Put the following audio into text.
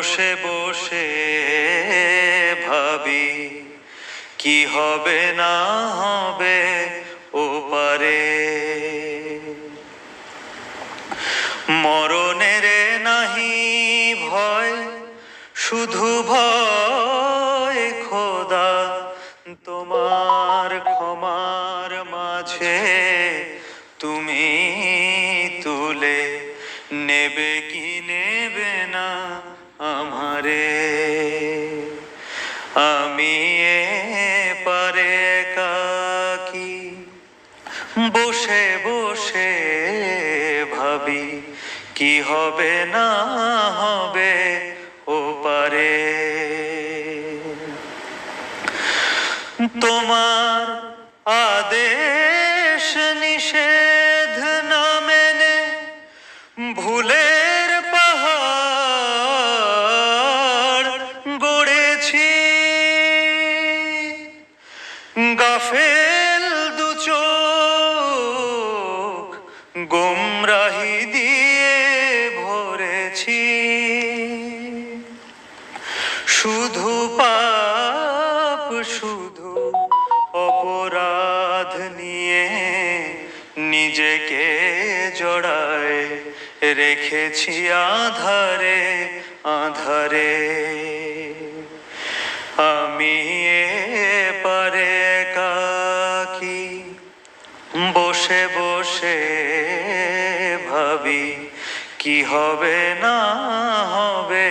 বসে বসে ভাবি কি হবে না হবে ওপারে। মরণের নাহি ভয়, শুধু ভয় খোদা তোমার ক্ষমার মাঝে তুমি তুলে নেবে কি নেবে না আমারে। আমি পারে একাকী বসে বসে ভাবি কি হবে না হবে ওপারে। তোমার আদেশ নিষেধ না মেনে ভুলের পাহাড় গড়েছি, গাফেল দু চোখ গোমরাহি দিয়ে ভরেছি। শুধু পাপ শুধু অপরাধ নিয়ে নিজেকে জড়ায় রেখেছি আধারে আধারে। আমি পারে একাকী বসে বসে ভাবি কি হবে না হবে